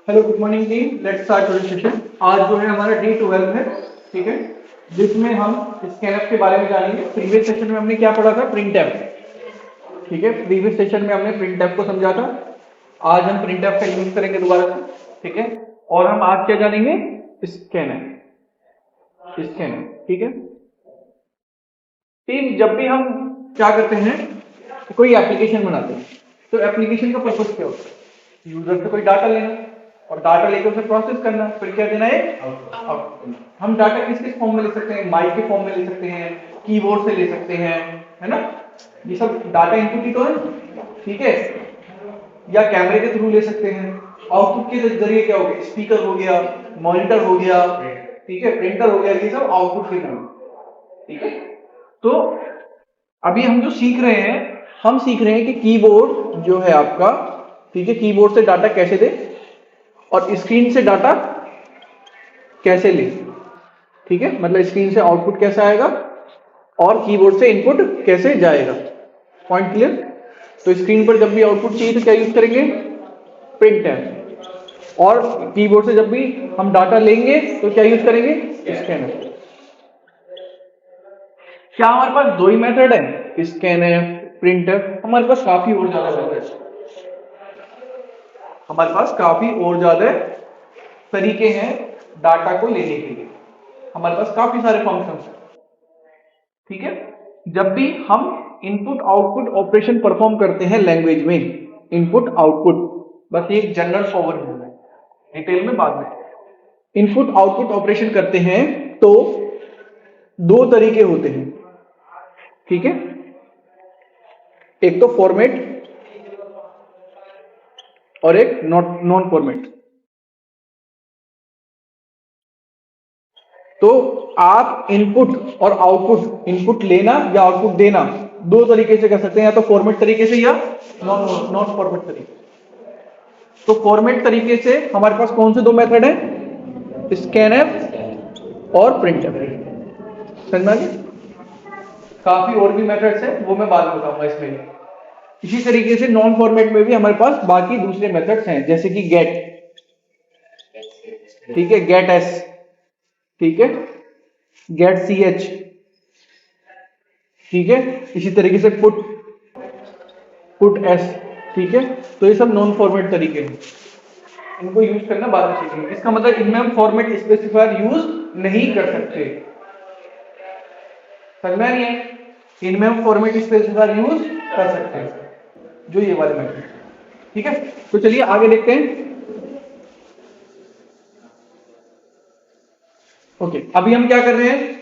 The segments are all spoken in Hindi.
Hello good morning team, let's start today session. आज जो है हमारा D12 है, ठीक है, जिसमें हम स्कैनफ के बारे में जानेंगे। प्रीवियस सेशन में हमने क्या पढ़ा था? प्रिंटफ, ठीक है। प्रीवियस सेशन में हमने प्रिंटफ को समझा था। आज हम प्रिंटफ का यूज करेंगे दोबारा से, ठीक है। और हम आज क्या जानेंगे? स्कैनफ, स्कैनफ, ठीक है। टीम, जब भी हम क्या करते हैं, कोई एप्लीकेशन बनाते हैं, तो एप्लीकेशन का पर्पस क्या होता है? यूजर से कोई डाटा लेना और डाटा लेकर उसे प्रोसेस करना, फिर क्या देना है? आउटपुट। हम डाटा किस किस फॉर्म में ले सकते हैं? माइक के फॉर्म में ले सकते हैं, कीबोर्ड से ले सकते हैं, है ना। ये सब डाटा इनपुट ही तो है, ठीक है। या कैमरे के थ्रू ले सकते हैं। आउटपुट के जरिए क्या हो गया? स्पीकर हो गया, मॉनिटर हो गया, ठीक है, प्रिंटर हो गया, ये सब आउटपुट के थ्रू, ठीक है। तो अभी हम जो सीख रहे हैं, हम सीख रहे हैं कि कीबोर्ड जो है आपका, ठीक है, कीबोर्ड से डाटा कैसे दे और स्क्रीन से डाटा कैसे ले, ठीक है। मतलब स्क्रीन से आउटपुट कैसे आएगा और कीबोर्ड से इनपुट कैसे जाएगा। Point clear? तो स्क्रीन पर जब भी आउटपुट चाहिए तो क्या यूज करेंगे? प्रिंटफ। और कीबोर्ड से जब भी हम डाटा लेंगे तो क्या यूज करेंगे? स्कैनर। क्या हमारे पास दो ही मेथड है, स्कैनर, प्रिंटफ? हमारे पास काफी और ज्यादा मेथड है, हमारे पास काफी और ज्यादा तरीके हैं डाटा को लेने के लिए। हमारे पास काफी सारे फंक्शंस हैं, ठीक है। जब भी हम इनपुट आउटपुट ऑपरेशन परफॉर्म करते हैं लैंग्वेज में, इनपुट आउटपुट, बस ये एक जनरल ओवरव्यू है, डिटेल में बाद में। इनपुट आउटपुट ऑपरेशन करते हैं तो दो तरीके होते हैं, ठीक है। एक तो फॉर्मेट और एक नॉन फॉर्मेट। तो आप इनपुट और आउटपुट, इनपुट लेना या आउटपुट देना, दो तरीके से कर सकते हैं, या तो फॉर्मेट तरीके से या नॉन फॉर्मेट तरीके से। तो फॉर्मेट तरीके से हमारे पास कौन से दो मेथड है? स्कैनफ और प्रिंटफ। समझ में आ गया? काफी और भी मेथड्स हैं, वो मैं बाद में बताऊंगा इसमें। इसी तरीके से नॉन फॉर्मेट में भी हमारे पास बाकी दूसरे मेथड्स हैं, जैसे कि गेट, ठीक है, गेट एस, ठीक है, गेट सी एच, ठीक है। इसी तरीके से पुट एस, ठीक है। तो ये सब नॉन फॉर्मेट तरीके हैं, इनको यूज करना बाद में सीखेंगे। इसका मतलब इनमें हम फॉर्मेट स्पेसिफायर यूज नहीं कर सकते, समझ में नहीं है? इनमें हम फॉर्मेट स्पेसिफायर यूज कर सकते हैं, जो ये वाले मेथड, ठीक है। तो चलिए आगे देखते हैं। ओके, अभी हम क्या कर रहे हैं?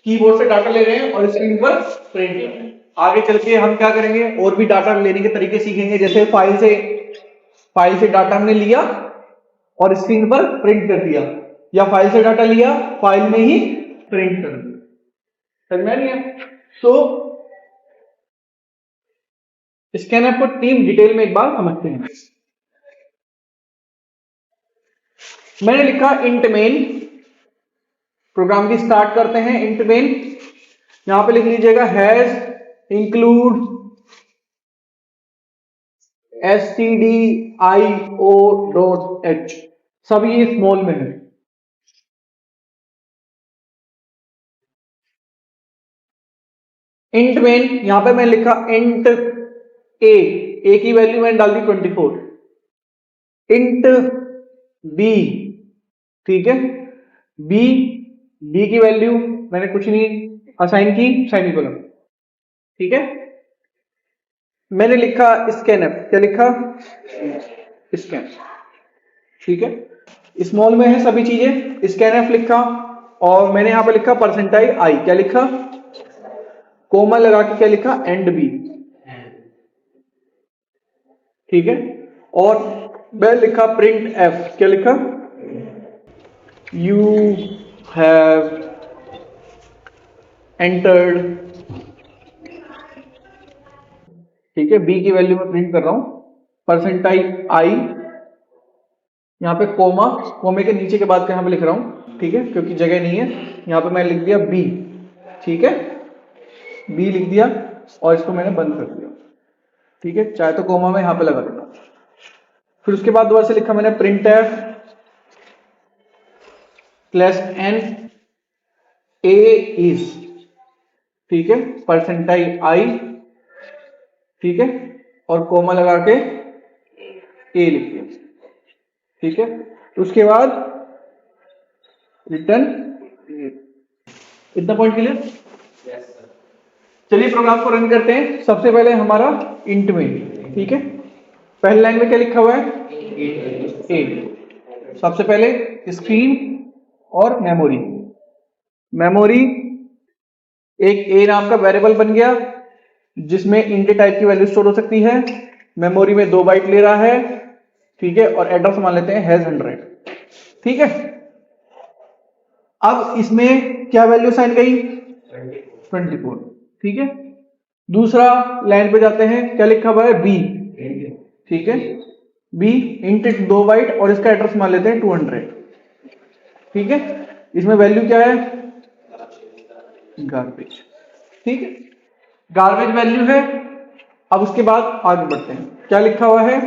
कीबोर्ड से डाटा ले रहे हैं और स्क्रीन पर प्रिंट कर रहे हैं। आगे चल के हम क्या करेंगे? और भी डाटा लेने के तरीके सीखेंगे, जैसे फाइल से डाटा हमने लिया और स्क्रीन पर प्रिंट कर दिया, या फाइल से डाटा लिया, फाइल में ही प्रिंट कर दिया। समझ में नहीं है? तो स्कैनर को टीम डिटेल में एक बार समझते हैं। मैंने लिखा इंट मेन, प्रोग्राम की स्टार्ट करते हैं। इंट मेन, यहां पे लिख लीजिएगा हैज इंक्लूड stdio.h, सभी ये स्मॉल में है। इंट मेन, यहां पे मैं लिखा इंट ए की वैल्यू मैंने डाल दी 24। इंट बी, ठीक है, बी की वैल्यू मैंने कुछ नहीं असाइन की, सेमीकोलन, ठीक है। मैंने लिखा स्कैनफ, क्या लिखा? स्कैन, ठीक है। स्मॉल में है सभी चीजें, स्कैनफ लिखा। और मैंने यहां पे लिखा परसेंटाइल आई, क्या लिखा? कोमा लगा के क्या लिखा? एंड बी, ठीक है। और मैं लिखा प्रिंट एफ, क्या लिखा? यू हैव एंटर्ड, ठीक है। बी की वैल्यू में प्रिंट कर रहा हूं, परसेंटाइल आई, यहां पे कोमा, कोमे के नीचे के बाद यहां पे लिख रहा हूं, ठीक है, क्योंकि जगह नहीं है। यहां पे मैंने लिख दिया बी, ठीक है, बी लिख दिया और इसको मैंने बंद कर दिया, ठीक है। चाहे तो कोमा में यहां पे लगा देता, फिर उसके बाद दोबारा से लिखा मैंने printf slash n a is, ठीक है, परसेंटाइल i, ठीक है, और कोमा लगा के a लिख दिया, ठीक है। उसके बाद रिटर्न, इतना पॉइंट क्लियर? चलिए प्रोग्राम को रन करते हैं। सबसे पहले हमारा इंट में, ठीक है, पहली लाइन में क्या लिखा हुआ है? 8। सबसे पहले स्क्रीन और मेमोरी। मेमोरी एक ए नाम का वेरिएबल बन गया जिसमें इंट टाइप की वैल्यू स्टोर हो सकती है। मेमोरी में 2 बाइट ले रहा है, ठीक है, और एड्रेस मान लेते हैं हैज 100, ठीक है। अब इसमें क्या वैल्यू साइन गई? 24, ठीक है। दूसरा लाइन पे जाते हैं, क्या लिखा हुआ है? बी, ठीक है, बी इंट 2 बाइट और इसका एड्रेस मान लेते हैं 200, ठीक है। इसमें वैल्यू क्या है? गार्बेज, ठीक है, गार्बेज वैल्यू है। अब उसके बाद आगे बढ़ते हैं, क्या लिखा हुआ है?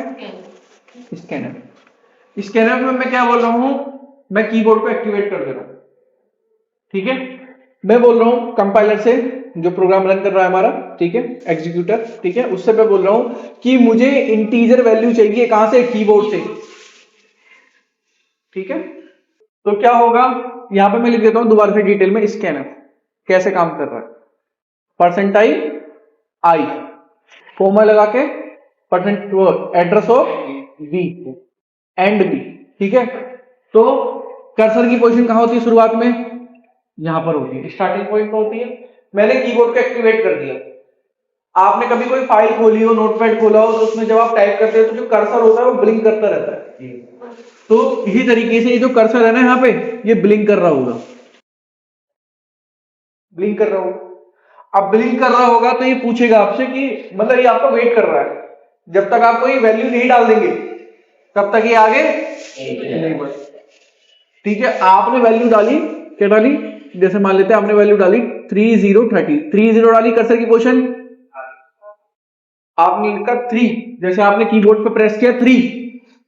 स्कैनर। स्कैनर में मैं क्या बोल रहा हूं? मैं कीबोर्ड को एक्टिवेट कर दे रहा हूं, ठीक है। मैं बोल रहा हूं कंपाइलर से, जो प्रोग्राम रन कर रहा है हमारा, ठीक है, एग्जीक्यूटर, ठीक है, उससे मैं बोल रहा हूं कि मुझे इंटीजर वैल्यू चाहिए। कहां से? कीबोर्ड से, ठीक है। तो क्या होगा, यहां पे मैं लिख देता हूं दोबारा से डिटेल में स्कैनर कैसे काम कर रहा है। परसेंटाइल आई, कोमा लगा के percent address of B and B, ठीक है। तो कर्सर की पोजीशन कहां होती है? शुरुआत में यहां पर होती है, स्टार्टिंग पॉइंट होती है। मैंने कीबोर्ड को एक्टिवेट कर दिया। आपने कभी कोई फाइल खोली हो, नोटपैड खोला हो, तो उसमें जब आप टाइप करते हो तो जो कर्सर होता है वो ब्लिंक करता रहता है। तो इसी तरीके से ये जो कर्सर है ना यहाँ पे, ये ब्लिंक कर रहा होगा, ब्लिंक कर रहा होगा। अब ब्लिंक कर रहा होगा तो ये पूछेगा आपसे कि मतलब ये आपका वेट कर रहा है। जब तक आप कोई वैल्यू नहीं डाल देंगे तब तक ये आगे नहीं बढ़े, ठीक है। आपने वैल्यू डाली, क्या डाली? जैसे मान लेते हैं आपने वैल्यू डाली 3030, 30 डाली, कर्सर की पोजीशन आपने लिखा 3, जैसे आपने कीबोर्ड पे प्रेस किया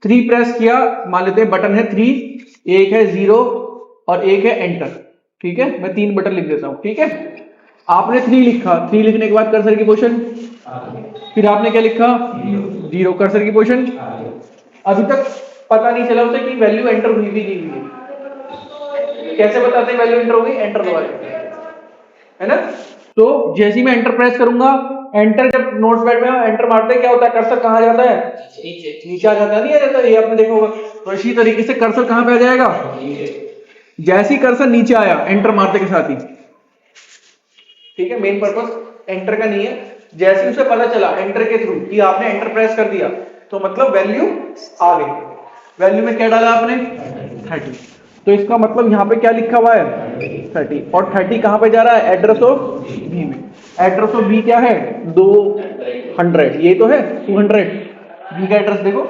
3 प्रेस किया, मान लेते हैं बटन है 3, एक है 0 और एक है एंटर, ठीक है। मैं 3 बटन लिख देता हूं, ठीक है। आपने 3 लिखा, 3 लिखने के बाद कर्सर की पोजीशन, फिर आपने क्या लिखा? 0, कर्सर की पोजीशन। अभी तक पता नहीं चला उसे कि वैल्यू एंटर हुई भी नहीं हुई। कैसे बताते हैं वैल्यू एंटर हो गई? एंटर दबाया, है ना। तो जैसे ही मैं एंटर प्रेस करूंगा, एंटर जब नोट्स पैड में एंटर मारते हैं क्या होता है? कर्सर कहां जाता है? नीचे आ जाता है, नहीं आ जाता? ये आपने देखा होगा। तो इसी तरीके से कर्सर कहां पे आ जाएगा? जैसे ही कर्सर नीचे आया एंटर मारते के साथ ही, ठीक है। मेन पर्पस एंटर का नहीं है, जैसे उसे पता चला एंटर के थ्रू कि आपने एंटर प्रेस कर दिया तो मतलब वैल्यू आ गई। वैल्यू में क्या डाला आपने? 30। तो इसका मतलब यहां पे क्या लिखा हुआ है? 30। और 30 कहां पे जा रहा है? एड्रेस ऑफ बी में। एड्रेस ऑफ बी क्या है? 200, ये तो है 200। बी का एड्रेस देखो,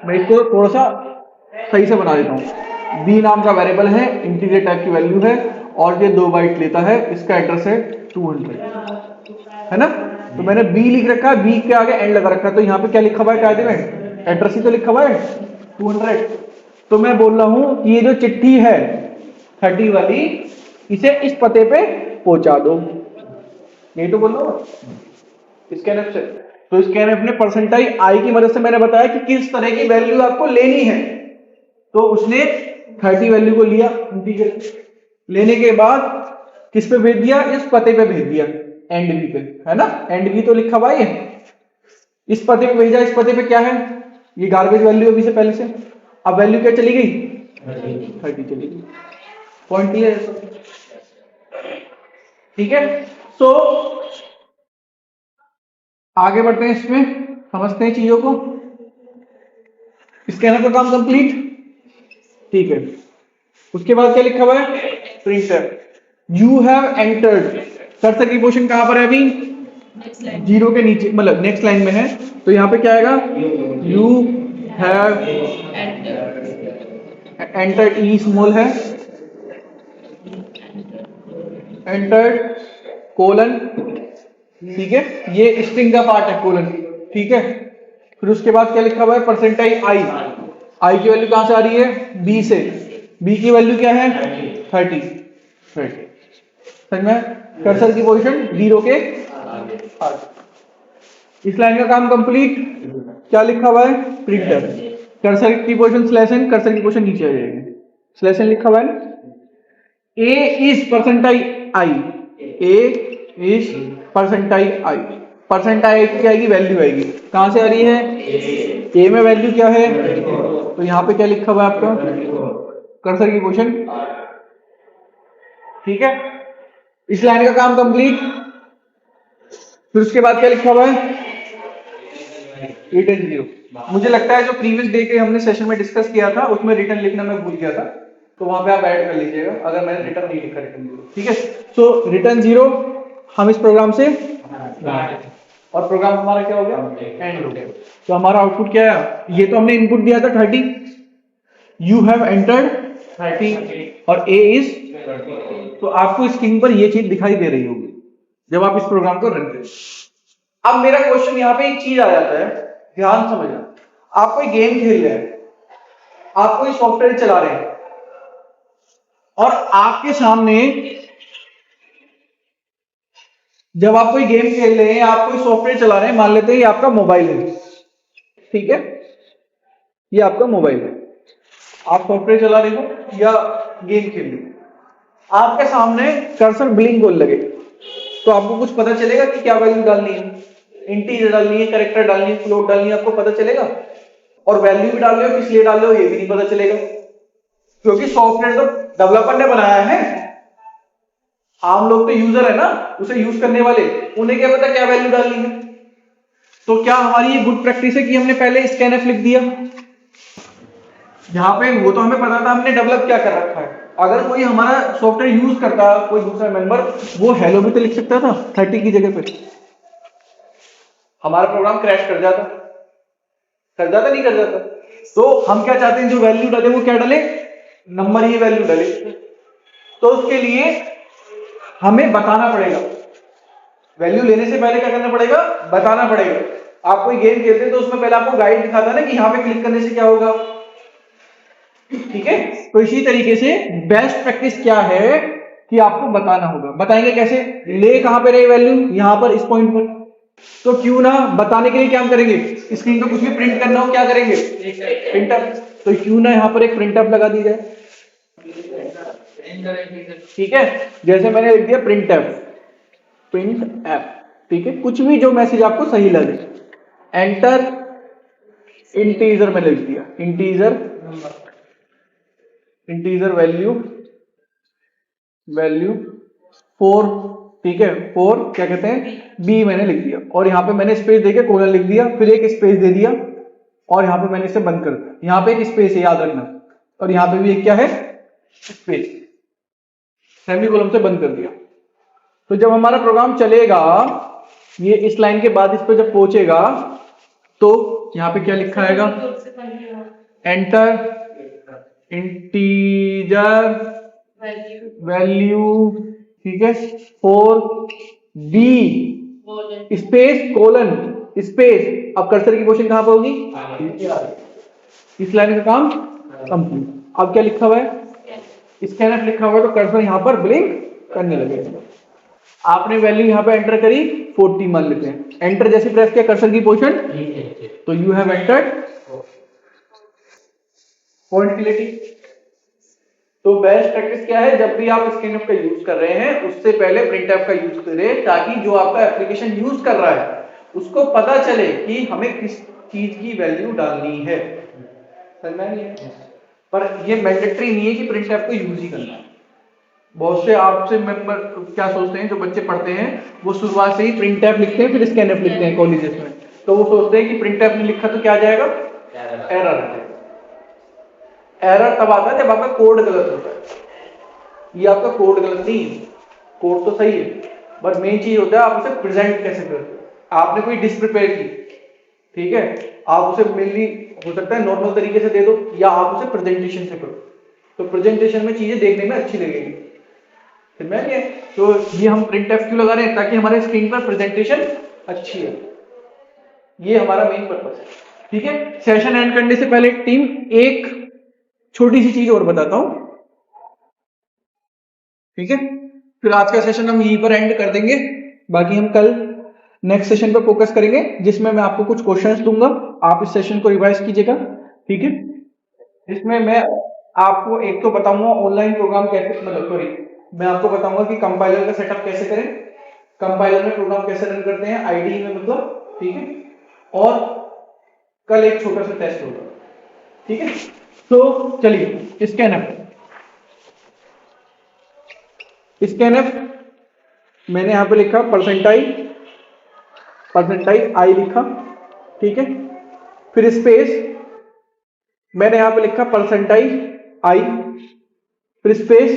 मैं इसको थोड़ा सा सही से बना देता हूं। बी नाम का वेरिएबल है, इंटीजर टाइप की वैल्यू है और ये 2 बाइट लेता है। इसका एड्रेस है 200, है ना। तो मैंने बी लिख रखा है, बी के आगे एंड लगा रखा है, तो यहाँ पे क्या लिखा हुआ है कायदे में? एड्रेस ही तो लिखा हुआ है 200। तो मैं बोल रहा हूं कि ये जो चिट्ठी है 30 वाली, इसे इस पते पे पहुंचा दो, यही तो बोल रहा हूं स्कैनएफ से। तो स्कैनएफ ने परसेंटाइल आई की मदद से मैंने बताया कि किस तरह की वैल्यू आपको लेनी है। तो उसने 30 वैल्यू को लिया, इंटीजर लेने के बाद किस पे भेज दिया? इस पते पे भेज दिया, एंड बी पे, है ना। एंड बी तो लिखा हुआ है, इस पते पे भेजा। इस पते पे क्या है? ये गार्बेज वैल्यू अभी से पहले से। अब वैल्यू क्या चली गई? 30 चली गई। पॉइंट क्लियर है? ठीक है। सो आगे बढ़ते हैं, इसमें समझते हैं चीजों को। स्कैनर का काम कंप्लीट, ठीक है। उसके बाद क्या लिखा हुआ है? Printer. You have entered, cursor की पोजीशन कहां पर है अभी? 0 के नीचे, मतलब नेक्स्ट लाइन में है। तो यहां पे क्या आएगा? You have entered, E small है, एंटर्ड कोलन, ठीक है। ये स्ट्रिंग का पार्ट है कोलन, ठीक है। फिर उसके बाद क्या लिखा हुआ है, परसेंटाइल आई। आई की वैल्यू कहां से आ रही है, बी से। बी की वैल्यू क्या है, 30। समझ में? कर्सर की पोजीशन 0 के आगे। इस लाइन का काम कंप्लीट। क्या लिखा हुआ है, प्रिंटर। कर्सर की पोजीशन स्लैश एन, कर्सर की पोजीशन नीचे आ जाएगी। स्लैश एन लिखा हुआ है ना। A is percentile I, A is percentile I. Percentile की आएगी, वैल्यू आएगी कहां से आ रही है, ए में वैल्यू क्या है, तो यहां पे क्या लिखा हुआ है आपका, कर्सर की पोजीशन। ठीक है, इस लाइन का काम कंप्लीट। फिर उसके बाद क्या लिखा हुआ है, रिटर्न 0। मुझे लगता है जो प्रीवियस डे के हमने सेशन में डिस्कस किया था उसमें रिटर्न लिखना मैं भूल गया था, तो वहां पे आप ऐड कर लीजिएगा अगर मैंने रिटर्न नहीं लिखा, रिटर्न 0। ठीक है, सो रिटर्न 0 हम इस प्रोग्राम से, और प्रोग्राम हमारा क्या हो गया, एंड हो गया। तो हमारा आउटपुट क्या है, ये तो हमने इनपुट दिया था 30, यू हैव एंटर्ड 30 और ए इज, तो आपको स्क्रीन पर ये चीज दिखाई दे रही होगी जब आप इस प्रोग्राम को रन करें। अब मेरा क्वेश्चन यहां पे एक चीज आ जाता है, ध्यान समझना। आप कोई गेम खेल रहे हैं, आप कोई सॉफ्टवेयर चला रहे हैं, और आपके सामने जब आप कोई गेम खेल रहे हैं, आप कोई सॉफ्टवेयर चला रहे हैं, मान लेते हैं ये आपका मोबाइल है। ठीक है, ये आपका मोबाइल है, आप सॉफ्टवेयर चला रहे हो या गेम खेल रहे हो, आपके सामने कर्सर ब्लिंक होने लगे, तो आपको कुछ पता चलेगा कि क्या वैल्यू डालनी है, इंटीजर डालनी है, कैरेक्टर डालनी है, फ्लोट डालनी है, आपको पता चलेगा। और वैल्यू भी डाल रहे हो, किस लिए डाल रहे हो ये भी नहीं पता चलेगा, क्योंकि सॉफ्टवेयर तो डेवलपर ने बनाया है, आम लोग तो यूजर है ना, उसे यूज करने वाले, उन्हें क्या पता क्या वैल्यू डालनी है। तो क्या हमारी ये गुड प्रैक्टिस है कि हमने पहले स्कैनफ लिख दिया, यहाँ पे वो तो हमें पता था हमने डेवलप क्या कर रखा है। अगर कोई हमारा सॉफ्टवेयर यूज करता, कोई दूसरा मेंबर, वो हेलो भी तो लिख सकता था 30 की जगह पे, हमारा प्रोग्राम क्रैश कर जाता, नहीं कर जाता। तो हम क्या चाहते हैं, जो वैल्यू डाले वो क्या डाले, नंबर ही वैल्यू डाले। तो उसके लिए हमें बताना पड़ेगा, वैल्यू लेने से पहले क्या करना पड़ेगा, बताना पड़ेगा। आप कोई गेम खेलते हैं तो उसमें पहले आपको गाइड दिखाता है ना कि यहाँ पे क्लिक करने से क्या होगा। ठीक है, तो इसी तरीके से बेस्ट प्रैक्टिस क्या है कि आपको बताना होगा। बताएंगे कैसे, ले कहां पे रही वैल्यू, यहां पर, इस पॉइंट पर। तो क्यों ना बताने के लिए क्या हम करेंगे, स्क्रीन पे कुछ भी प्रिंट करना हो क्या करेंगे, प्रिंटअप। तो क्यों ना यहां पर एक प्रिंटअप लगा दी जाए। ठीक है, जैसे मैंने लिख दिया प्रिंट ऐप। ठीक है, कुछ भी जो मैसेज आपको सही लगे, एंटर इंटीजर में लिख दिया, इंटीजर वैल्यू 4। ठीक है, 4 क्या कहते हैं, बी मैंने लिख दिया, और यहां पे मैंने स्पेस देके कोलन लिख दिया, फिर एक स्पेस दे दिया, और यहां पे मैंने इसे बंद कर दिया। यहां पे एक स्पेस है, याद रखना, और यहां पे भी एक क्या है, स्पेस, सेमीकोलन से बंद कर दिया। तो जब हमारा प्रोग्राम चलेगा, ये इस लाइन के बाद इस पे जब पहुंचेगा, तो यहां पे क्या लिखा आएगा, एंटर इंटीजर वैल्यू, ठीक है, 4 बी स्पेस कोलन स्पेस। अब कर्सर की पोजीशन कहां पर होगी, इस लाइन का काम कंप्लीट। अब क्या लिखा हुआ है, स्कैनफ लिखा हुआ है, तो कर्सर यहां पर ब्लिंक करने लगेगा। आपने वैल्यू यहां पे एंटर करी 40 मान लेते हैं, एंटर जैसे प्रेस किया कर्सर की पोजीशन, तो you have entered point clarity. तो बेस्ट प्रैक्टिस क्या है, जब भी आप स्कैनफ का यूज कर रहे हैं उससे पहले प्रिंटफ का यूज करें, ताकि जो आपका एप्लीकेशन यूज कर रहा है उसको पता चले कि हमें किस चीज की वैल्यू डालनी है। समझ में नहीं है, पर ये मैंडेटरी नहीं है कि प्रिंटफ को यूज ही करना है। बहुत से आपसे मेंबर क्या सोचते हैं, जो बच्चे पढ़ते हैं वो शुरुआत से ही प्रिंटफ लिखते हैं फिर स्कैनफ लिखते हैं कॉलेजेस में, तो वो सोचते हैं कि प्रिंटफ ने लिखा तो क्या आ जाएगा, एरर आ जाएगा। एरर तब आता है जब आपका कोड गलत होता है। ये आपका कोड गलत नहीं है, कोड तो सही है, बट मेन चीज होता है आप उसे प्रेजेंट कैसे करते हो। आपने कोई डिश प्रिपेयर की, ठीक है, आप उसे मेनली हो सकता है नॉर्मल तरीके से दे दो, या आप उसे प्रेजेंटेशन से करो, तो प्रेजेंटेशन में चीजें देखने में अच्छी लगेगी। फिर मैं ये, तो ये हम प्रिंटफ क्यों लगा रहे हैं, ताकि हमारे स्क्रीन पर प्रेजेंटेशन अच्छी है, ये हमारा मेन पर्पस है। ठीक है, सेशन एंड करने से पहले टीम एक छोटी सी चीज और बताता हूं, ठीक है, फिर आज का सेशन हम यहीं पर एंड कर देंगे। बाकी हम कल नेक्स्ट सेशन पर फोकस करेंगे, जिसमें मैं आपको कुछ क्वेश्चंस दूंगा, आप इस सेशन को रिवाइज कीजिएगा, ठीक है। इसमें मैं आपको एक तो बताऊंगा ऑनलाइन प्रोग्राम कैसे, मतलब सॉरी, मैं आपको बताऊंगा कि कंपाइलर का सेटअप कैसे करें, कंपाइलर में प्रोग्राम कैसे रन करते हैं आईडी में, मतलब, ठीक है। और कल एक छोटा सा टेस्ट होगा, ठीक है। तो चलिए स्कैनएफ मैंने यहां पे लिखा परसेंटाइल आई लिखा, ठीक है। फिर स्पेस मैंने यहां पे लिखा परसेंटाइल आई, फिर स्पेस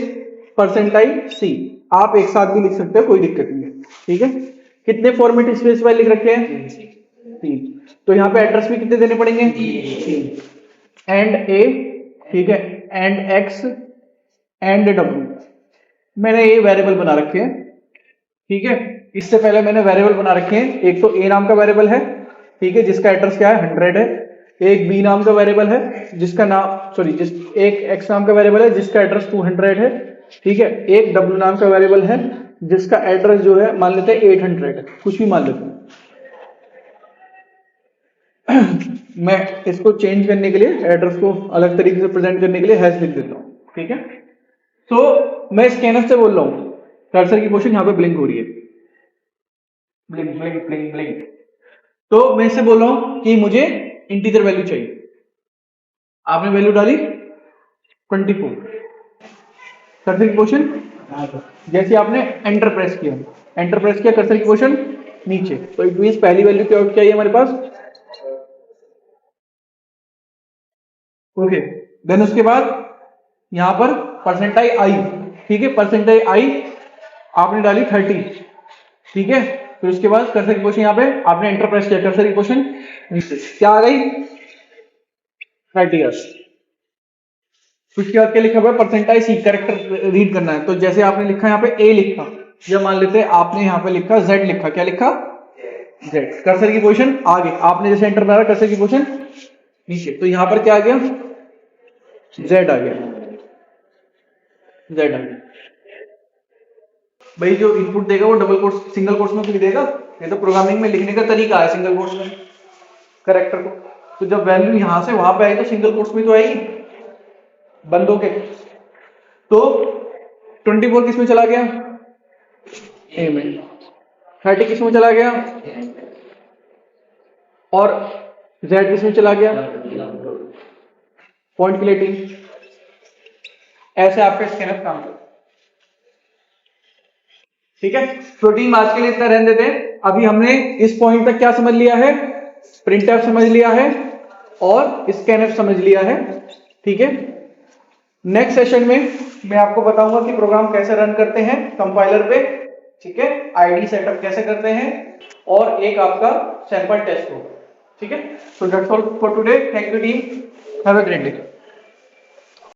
परसेंटाइल सी। आप एक साथ भी लिख सकते हो, कोई दिक्कत नहीं है, ठीक है। कितने फॉर्मेट स्पेस वाइज लिख रखे हैं? 3। तो यहाँ पे एड्रेस भी कितने देने पड़ेंगे? 3। एंड ए, ठीक है, एंड एक्स, एंड डब्ल्यू। मैंने ये वेरिएबल बना रखे हैं, ठीक है। इससे पहले मैंने वेरिएबल बना रखे हैं, एक तो ए नाम का वेरिएबल है, ठीक है, जिसका एड्रेस क्या है 100 है। एक बी नाम का वेरिएबल है जिसका नाम एक एक्स नाम का वेरिएबल है जिसका एड्रेस 200 है, ठीक है। एक डब्ल्यू नाम का वेरिएबल है जिसका एड्रेस जो है मान लेते हैं 800 है, कुछ भी मान लेते हैं। मैं इसको चेंज करने के लिए, एड्रेस को अलग तरीके से प्रेजेंट करने के लिए हैश लिख देता हूं, ठीक है। तो मैं स्कैनर से बोल रहा हूं, कर्सर की पोजीशन यहां पे ब्लिंक हो रही है, ब्लिंक ब्लिंक ब्लिंक ब्लिंक। तो मैं इससे बोल रहा हूं कि मुझे इंटीजर वैल्यू चाहिए। आपने वैल्यू डाली 24, कर्सर की पोजीशन, जैसे आपने एंटर प्रेस किया, कर्सर की पोजीशन नीचे, तो इट मींस पहली वैल्यू क्या चाहिए हमारे पास, ओके। देन उसके बाद यहां पर परसेंटाइल आई, ठीक है, परसेंटाइल आई आपने डाली 30, ठीक है। फिर उसके बाद कर्सर की पोजीशन, यहां पे आपने एंटर प्रेस किया, कर्सर की पोजीशन नीचे, क्या आ गई 30। उसके बाद क्या लिखा हुआ है, परसेंटाइल सी, कैरेक्टर रीड करना है। तो जैसे आपने लिखा यहाँ पे ए लिखा, या मान लेते हैं आपने यहाँ पे लिखा जेड लिखा, क्या लिखा जेड, कर्सर की पोजीशन आगे, आपने जैसे एंटर मारा कर्सर की पोजीशन नीचे, तो यहां पर क्या आ गया जेड आ गया, जेड आ गया। भाई जो इनपुट देगा वो डबल कोट्स सिंगल कोट्स में लिख देगा, ये तो प्रोग्रामिंग में लिखने का तरीका है सिंगल कोट्स में कैरेक्टर को। तो जब वैल्यू यहां से वहां पे आई तो सिंगल कोट्स में तो आएगी बंदों के। तो 24 किस में चला गया, ए में, 30 किस में चला गया, और जेड किस में चला गया, पॉइंट क्लेटिंग। ऐसे आपका स्कैनर काम करता है, ठीक है। तो टीम आज के लिए इतना रहने देते हैं। अभी हमने इस पॉइंट तक क्या समझ लिया है, प्रिंटफ समझ लिया है और स्कैनफ समझ लिया है, ठीक है। नेक्स्ट सेशन में मैं आपको बताऊंगा कि प्रोग्राम कैसे रन करते हैं कंपाइलर पे, ठीक है, आईडी सेटअप कैसे करते हैं, और एक आपका सैंपल टेस्ट होगा, ठीक है। So that's all for today, thank you team, have a great day.